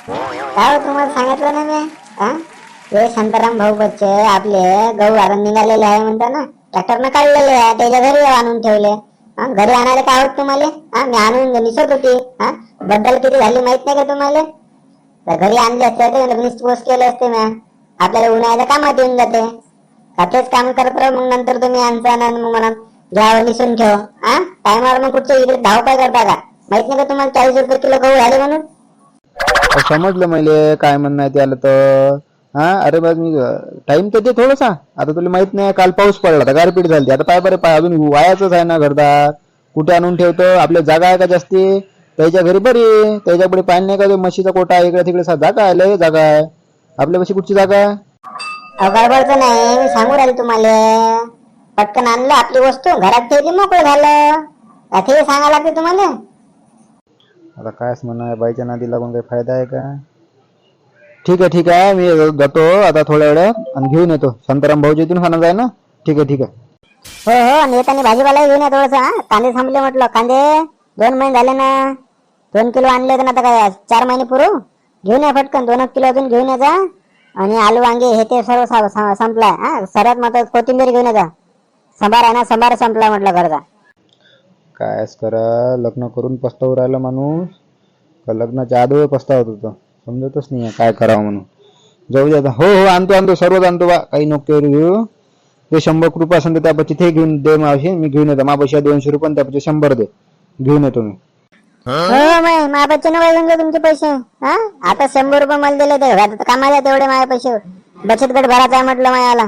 काय हो तुम्हाला सांगितलं ना मी? हा, हे शांताराम भाऊ बच्चे आपले गहू घालून निघालेले आहे म्हणता ना, ट्रॅक्टरनं काढलेले आहे, त्याच्या घरी आणून ठेवले. हा, घरी आणायला काय होत तुम्हाला? हा, मी आणून निसत होती. हा, बद्दल किती झाली माहित नाही का तुम्हाला? तर घरी आणले असते तर नुसती पोस्ट केले असते ना, आपल्याला उन्हाळ्याच्या कामात येऊन जाते. का तेच काम करत राहू मग नंतर तुम्ही आणता ना मग म्हणा घ्यावं निसून ठेव. हा, टायमावर मग कुठच्या इकडे धावपाय करता का? माहित नाही का तुम्हाला 40 रुपये किलो गहू झाले म्हणून? समजलं मले काय म्हणणं आहे त्याला तर. हा, अरे बस मी टाइम तर दे थोडासा. आता तुला माहित नाही काल पाऊस पडला तर गारपीट झाली. आता पाय बरे पाय अजून वायाचंच आहे ना घरदार. कुठे आणून ठेवतो? आपल्या जागा आहे का जास्ती? त्याच्या घरी बरी, त्याच्यापुढे पाणी नाही का तो म्हशीचा कोटा आहे इकडे तिकडे जागा आहे, लय जागा आहे. आपल्यापाशी कुठची जागा आहे? गडबडचं नाही, मी सांगू राहिले तुम्हाला. पटकन आणलं आपली वस्तू घरात ठेवली मोकळं झालं. आता हे सांगायला लागते तुम्हाला. आता कायच म्हणा, बाईच्या नादी लागून काही फायदा आहे का? ठीक आहे मी जातो आता थोड्या वेळात आणि घेऊन येतो. शांताराम भाऊजी इथून खाणं जाय ना. ठीक आहे. हो हो, आणि येताना भाजीपाला घेऊन या थोडस. हा, कांदे थांबले म्हटलं. कांदे 2 महिने झाले ना. 2 किलो आणले होते ना, आता काय 4 महिने पुरू. घेऊन या पटकन 2 किलो अजून घेऊन या जा. आणि आलू वांगे हे ते सर्व संपलाय. हा, सर्वात महत्वाचं कोथिंबीर घेऊन या जा. संभार आहे ना, संभार संपला म्हटलं घरचा. कायच करा, लग्न करून पस्तावू राहिला माणूस का लग्नाच्या आधीवर पस्तावत होतं. समजतच नाही काय करावं म्हणून. जाऊ दे आता. हो आणतो सर्वच आणतो बा. काही नको घेऊ. ते 100 रुपये असेल तर त्यापाशी ते घेऊन दे मावशी, मी घेऊन येतो. मापाशी 200 रुपये आणि त्यापाशी 100 दे, घेऊन येतो मी. हो, माझ्या बच्चे नव्हे घेऊन तुमचे पैसे. हा, आता 100 रुपये मला दिले ते आता कामाला तेवढे माझे पैसे. बचत गट भरायचा आहे म्हटलं मला.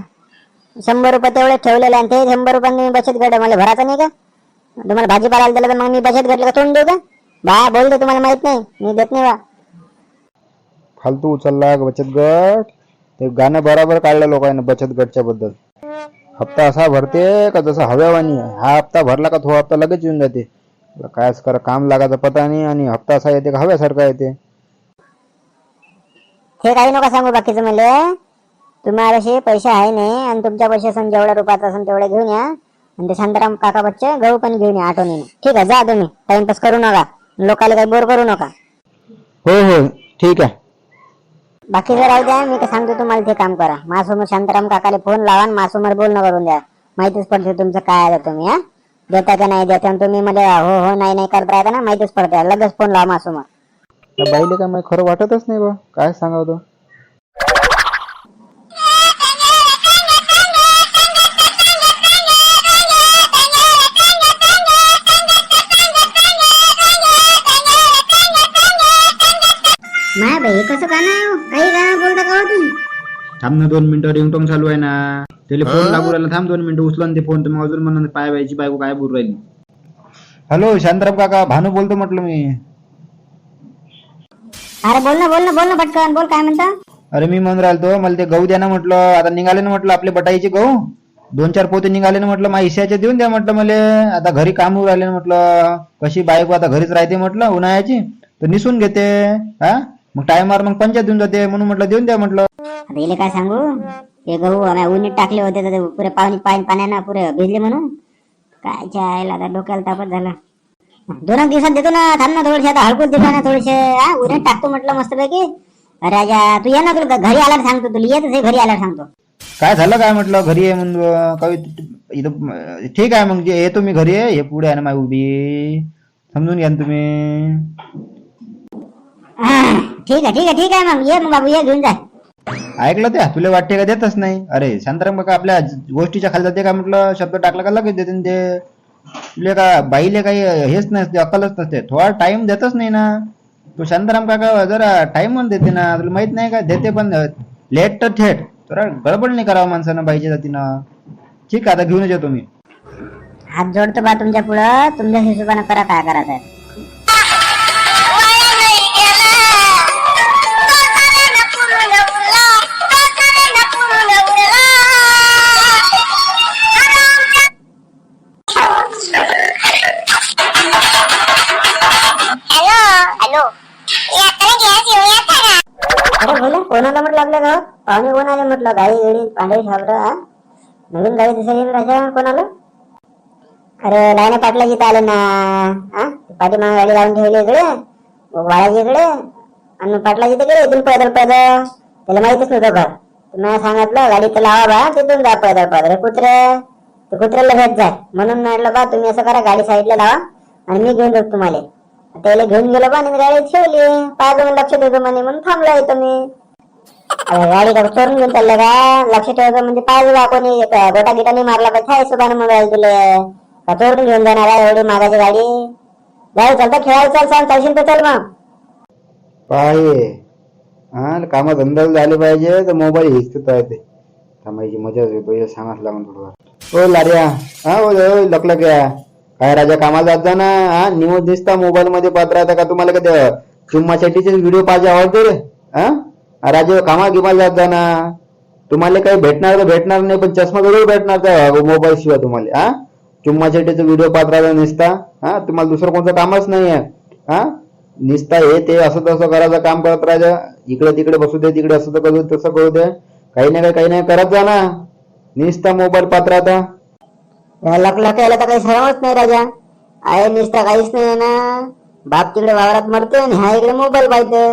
100 रुपये तेवढे ठेवलेले आणि ते 100 रुपयांनी मी बचत गट मला भरायचा नाही का? तुम्हाला भाजीपाला दिला तर मग मी बचत गटला तोंड देऊ का? बा बोलतो तुम्हाला माहित नाही, मी देत नाही बा. फालतू उचलला बचत गट. ते गाणं बरोबर काढलं लोकांनी बचत गटच्या बद्दल. हप्ता असा भरते का जसं हव्यावानी आहे. हा हप्ता भरला का तो हप्ता लगेच येऊन जाते. कायच करा, काम लागायचा पता नाही आणि हप्ता असा येते का हव्यासारखा येते. हे काही नका सांगू बाकीचं मला. तुम्हाला पैसे आहे नाही आणि तुमच्या पैसे असेल जेवढ्या रुपयाचा असेल तेवढे घेऊन या. आणि ते शांताराम काका बच्चे गहू पण घेऊन या आठवणीने. ठीक आहे, जा तुम्ही. टाइमपास करू नका, लोकांना काही बोर करू नका. हो ठीक आहे. बाकीचं राहू द्या, मी काय सांगतो तुम्हाला ते काम करा. माझ्यासमोर शांताराम काकाला फोन लावा आणि माझ्यासमोर बोलणं करून द्या. माहितीच पडते तुमचं काय आहे तुम्ही. हा, देता का नाही देता तुम्ही मला हो नाही करत राहता ना, माहितीच पडते. लगेच फोन लावा माझ्यासमोर. त्या बाईले काय मला खरं वाटतच नाही बा. काय सांगावं तो. माय बाई कसं गाणं काही गाणं बोलता का तुम्ही? थांब ना 2 मिनिटं, रिंगटोन चालू आहे ना. त्याला फोन लागू राहिला. थांब 2 मिनिटं, उचलून ते फोन. तर मग अजून म्हणून पाय बायची बायको काय बोलू राहिली. हॅलो शांताराम काका, भानू बोलतो म्हटलं मी. अरे बोल ना पटकन बोल, काय म्हणता? अरे मी म्हणून राहिलो मला ते गहू द्या ना म्हटलं. आता निघाले ना म्हटलं आपले बटाईचे गहू. 2-4 पोते निघाले ना म्हटलं. माझ्या हिश्श्याचे देऊन द्या म्हटलं मला. आता घरी काम होऊ राहिले म्हटलं. कशी बायको आता घरीच राहते म्हटलं उन्हाळ्याची, तर निसून घेते. हा, मग टायमावर मग पंचायत देऊन जाते म्हणून म्हटलं देऊन द्या म्हटलं. आता इले काय सांगू, हे गहू आम्ही उन्हीत टाकले होते तर ते पुरे पाण्यानं पुरे भिजले म्हणून. काय चायला आता डोक्याला तापत झाला. 2 दिवसात देतो ना, थांब ना थोडेसे. आता हळकूच देतो ना थोडेसे. हा, उन्हीत टाकतो म्हटलं मस्तपैकी. राजा तू ये ना, तुला घरी आल्यावर सांगतो. तुला येतच घरी आल्यावर सांगतो. काय झालं काय म्हटलं घरी आहे म्हणून काही इथं. ठीक आहे मग येतो मी घरी आहे. हे पुढे आहे ना माझी उभी, समजून घ्या ना तुम्ही. ठीक आहे मग ये, मग बाबू ये घेऊन जा. ऐकलं त्या तुला वाटते का देतच नाही? अरे शांताराम काका आपल्या गोष्टीच्या खाली जाते का म्हटलं. शब्द टाकला का लगेच देते ते. तुला का बाईले काही हेच नसते, अक्कलच नसते. थोडा टाइम देतच नाही ना. तो शांताराम काका जरा टाइम देते ना. तुला माहित नाही का, देते पण लेट तर थेट. जरा गडबड नाही करावं माणसानं बाईच्या जातीनं. ठीक आहे, आता घेऊनच येतो मी. हात जोडतो बा तुमच्या पुढं. तुमच्या हिशोबानं करा काय करायचं आहे. अरे बोला, कोण आलं म्हटलं आपल्या गावात? पाहुणे कोण आले म्हटलं? गाई गेडी पांढरी साबरं. हा, नवीन गाडी दिसायची राजा. कोण आलं? अरे लाईना पाटलाची आले ना. हा, पाठीमागे गाडी लावून ठेवली इकडे वाळाची इकडे. आणि पाटला तिथे गेले इथून पैदल पैदल, त्याला माहितीच नव्हतं घर. तुम्हाला सांगितलं गाडी तर लावा बा, तिथून जा पैदल पैदल. कुत्र्याला भेट जाय म्हणून म्हटलं बा तुम्ही असं करा, गाडी साईडला लावा आणि मी घेऊन जातो तुम्हाला. त्याला घेऊन गेलो बा आणि गाडी ठेवली. पाहिजे लक्ष ठेवतो म्हणे म्हणून थांबला इथं मी. गाडी का चोरून घेऊन चाललं का? लक्ष ठेवायचं म्हणजे पाहिजे बा, कोणी गोटा गिटाने मारला पाहिजे हिशोबाने मोबाईल दिले का चोरून घेऊन जाणार आहे एवढी मागाची गाडी? जाऊ चालतं खेळायला चाल, चालशील तर चल मग. पाहिजे हा काम धंदा झाले पाहिजे तर मोबाईल हिसत आहे थांबायची मजाच येतो. सांगाच लागून थोडं. ओ लार्या, हा ओ लकलक्या, काय राजा कामाला जात जा ना. हा न्यूज दिसता मोबाईल मध्ये पात्र राहता का? तुम्हाला काय चुम्मासाठीचे व्हिडिओ पाहिजे आवडते रे? हा राजा कामा गिमाला जात जा ना. तुम्हाला काही भेटणार तर भेटणार नाही, पण चष्मा जरूर भेटणार त्या मोबाईल शिवाय तुम्हाला. हा चुम्मासाठीचा व्हिडिओ पात्र राहता निसता. हा तुम्हाला दुसरं कोणतं कामच नाही आहे. हा निसता हे ते असं तसं करायचं काम करत राहायचं. इकडे तिकडे बसू दे, तिकडे असं तर करू तसं करू दे, काही नाही करत जा ना. निसता मोबाईल पात्र आता लकलक्याला तर काही शरमच नाही राजा. आहे निसता काहीच नाही ना. बाप तिकडे वावरात मरते आणि हा इकडे मोबाईल पाहिजे.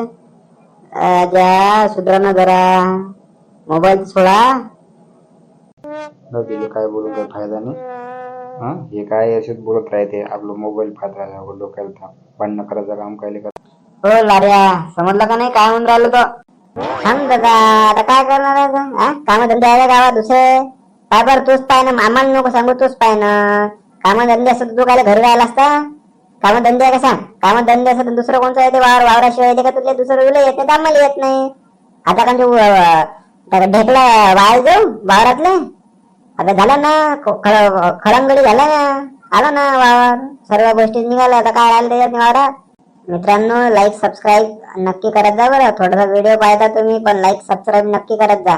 राजा सुधरा ना जरा, मोबाईल सोडा. काय बोलून काही फायदा नाही. हा हे काय असेच बोलत राहते आपलं मोबाईल पात्र राहायचं, डोक्याला भांडणं करायचं काम काय करत. हो लार्या, समजलं का नाही काय म्हणून राहिलो तो? सांग दादा, आता काय करणार आहे? कामधंदे आहे गावात दुसरे? काय बरं तूच पाय ना, आम्हाला नको सांगू, तूच पाय ना. कामधंदे असत तू काय घरी राहिला असता? कामधंदे आहे का सांग? कामधंदे असत दुसरं कोणतं येते? वावराशिवाय येते का तुझे? दुसरं तुला येत नाही, आम्हाला येत नाही. आता का ढेकला वाया जाऊ वावरातले? आता झाला ना खळंगडी झाला ना, आला ना वावर, सर्व गोष्टी निघाल्या. आता काय आलं त्याच्यात वावरात? मित्रांनो, लाईक सबस्क्राईब नक्की करत जा बरं. थोडासा व्हिडिओ पाहता तुम्ही, पण लाईक सबस्क्राईब नक्की करत जा.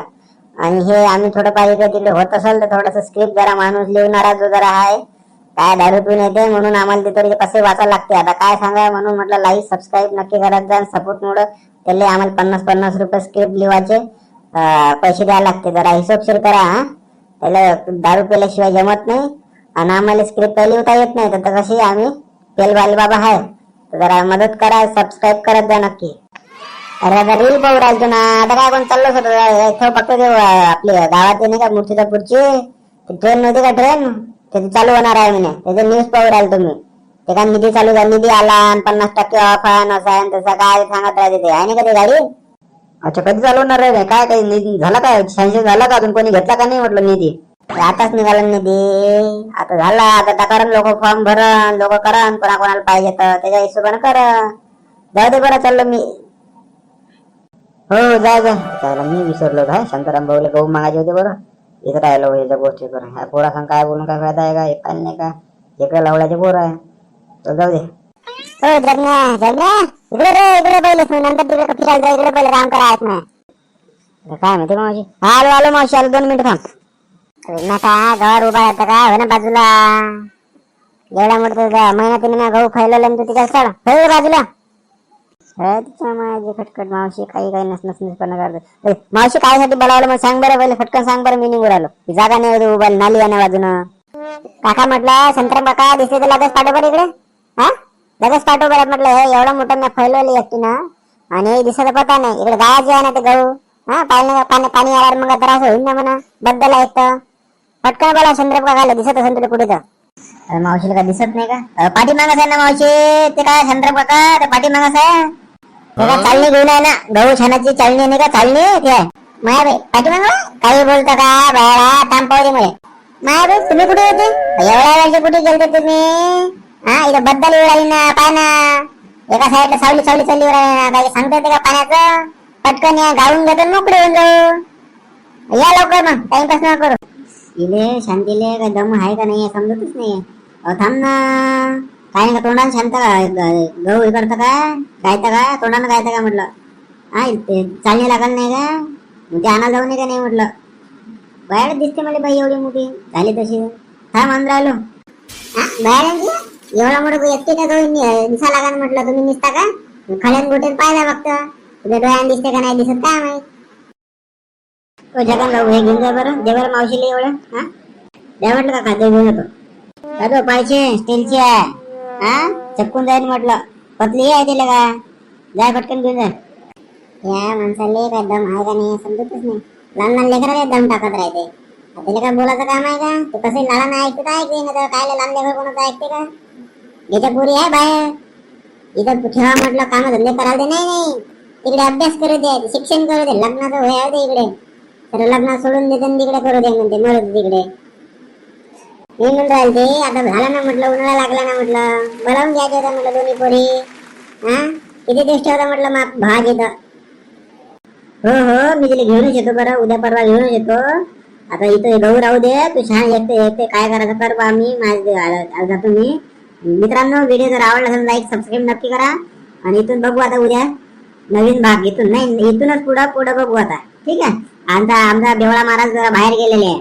आणि हे आम्ही थोडं पाहिजे तिकडे होत असेल तर थोडंसं स्क्रिप्ट जरा माणूस लिहणारा जो जरा आहे, काय दारू पिऊन येते म्हणून आम्हाला तिथे कसे वाचायला लागते आता काय सांगा. म्हणून म्हटलं लाईक सबस्क्राईब नक्की करत जा. सपोर्ट मुळे त्याला आम्हाला 50-50 रुपये स्क्रिप्ट लिवायचे पैसे द्यायला लागते. जरा हिशोबशीर करा. त्याला दारू पिल्याशिवाय जमत नाही आणि आम्हाला स्क्रिप्ट लिहिता येत नाही, तर कशी आम्ही पेलवाले बाबा आहे, तर जरा मदत करा, सबस्क्राईब करत जा नक्की. अरे आता रील पाहू राहिलो ना. आता काय कोण चाललोच होतं फक्त ते आपली गावात नाही का मूर्तिजापूरची ट्रेन नव्हती का? ट्रेन त्याची चालू होणार आहे म्हणे, त्याचे न्यूज पाहू राहिलो तुम्ही. ते काय निधी चालू झाला, निधी आला 50% ऑफ आहे असं तसं काय सांगत राहते ते. आहे ना का ते गाडी? अच्छा, कधी चालू होणार आहे? काय काही निधी झाला काय? सँक्शन झाला का? अजून कोणी घेतला का नाही म्हटलं निधी? आताच निघाला निधी, आता झाला. आता कारण लोक फॉर्म भरण, लोक करण, कोणाला पाहिजे तर त्याच्या हिशोबाने करा. जाऊ दे बरं, चाललो मी. हो जा जा. त्याला मी विसरलो काय, शांताराम भाऊला गहू मागायचे होते बरं. इथं राहिलो याच्या गोष्टी करून. ह्या पोरा सांग काय बोलून काय फायदा आहे का? हे पाहिजे नाही का? इकडे लावल्याचे पोर आहे, तर जाऊ दे. हो इकडे इकडे पहिले नंतर तिकडे फिरायला जा. इकडे पहिले काम करायचं नाही काय माहिती मावशी? आलो मावशी, आलो 2 मिनिटं थांब. नका गवर उभा राहता का? हो ना बाजूला. एवढा मोठा महिना गहू खायला तिकडे चढ बाजूला. तिच्या माझी खटखट मावशी काही नसपणा करते. मावशी कायसाठी बोलावलं मग सांग बरं पहिले, फटकन सांग बरं. मी निघून राहिलो, जागा नाही उभा, नाली आहे ना बाजूनं. काका म्हटलं संतराम काका दिसले तर लगेच पाठव बरं इकडे. हा लगेच पाठव बरं म्हटलं. हे एवढं मोठं मी फैलवली एकटी ना, आणि दिसत पता नाही इकडे गावात जे आहे ना ते गहू. हा पाणी आल्यावर मग त्रास होईल ना म्हणा, बद्दल आहेत तर पटकन बोला. संतराम काकाला दिसत असेल तुला कुठे तर? मावशीला काय दिसत नाही का? पाठीमागच आहे ना मावशी ते. काय संतराम काका ते पाठीमागच आहे. चालणी घेऊन आहे ना, गहू छानाची चालणी नाही का? चालणी ते मायाबाई पाठीमाग. काही बोलता का बाळा? तांपावली मुळे मायाबाई तुम्ही कुठे होते? एवढ्या वेळचे कुठे गेलते तुम्ही? हा इथं बद्दल उडाली ना, पाय ना एका साईडला सावली चालली ना. काही सांगता येते का पाण्याचं? पटकन या, गाळून घेतो मोकळे होऊन जाऊ. या लवकर मग, टाइमपास नका करू. इले शांतीले काय दम आहे का नाही समजतच नाही. थांब ना. काय नाही का तोंडानं शांत का? गहू हे करतं का? गायतं का? तोंडानं गायतं का म्हटलं? हा चालणी लागल नाही का? ते आणायला जाऊ नये का नाही म्हटलं? बाहेर दिसते मला बाई एवढी मोठी झाली तशी. थांब म्हणून राहिलो. बाहेर एवढा मोठा एकटे का गहू निसा लागा म्हटलं? तुम्ही निसता का? खड्यान गोट्यात पाहिला फक्त, तुझ्या डोळ्यानं दिसते का नाही दिसत काय माहित? जगन भाऊ हे घेऊन जा बरं, दे बरं मावशीला एवढं. हा द्या म्हटलं काका, ते घेऊन येतो. दादा पाहिजे स्टीलची आहे. हा चपकून जाईल म्हटलं, पतली आहे तिला का? जाय पटकन घेऊन जा. या माणसाले काय दम आहे का नाही समजतच नाही. लहान लहान लेकराला दम टाकत राहते. त्याला काय बोलायचं काम आहे का? तू कसं लहान ऐकते तर ऐकते ना, काय लहान लेकर कोणाचं ऐकते का? याच्या पोरी आहे बाहेर, इथं ठेवा म्हटलं काम धंदे करायला दे. नाही तिकडे अभ्यास करू दे, शिक्षण करू दे, लग्नाचं वय आहे दे इकडे. तर लग्न सोडून देते आणि तिकडे करू दे म्हणते, मरत तिकडे. मी म्हणून राहिले ते आता झालं ना म्हटलं, उन्हाळा लागला ना म्हटलं, बोलावून घ्यायचे होता म्हटलं दोन्ही पोरी. हा किती दिवस ठेवता म्हटलं मग भाग येतं. हो मी तिला घेऊनच येतो बरं, उद्या परवा घेऊनच येतो. आता इथं गहू राहू दे, तू छान येते काय करायचं कर बा. मी माझे जातो मी. मित्रांनो व्हिडिओ जर आवडला असेल लाईक सबस्क्राईब नक्की करा. आणि इथून बघू आता उद्या नवीन भाग. इथून नाही, इथूनच पुढं बघू आता. ठीक आहे. आता आमचा बेवळा महाराज जरा बाहेर गेलेले आहे.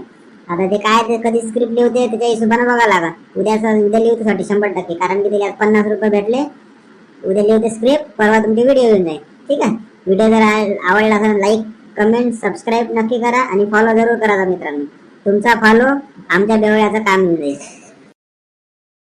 आता ते काय ते कधी स्क्रिप्ट लिहते त्याच्या हिशोबाने बघा लागा. उद्या लिहू साठी 100%, कारण की त्याला 50 रुपये भेटले. उद्या लिहते स्क्रिप्ट, परवा तुमचे व्हिडिओ येऊन जाईल. ठीक आहे. व्हिडिओ जर आवडला असेल लाईक कमेंट सबस्क्राईब नक्की करा आणि फॉलो जरूर करा मित्रांनो. तुमचा फॉलो आमच्या बेवळ्याचं काम येऊन जाईल.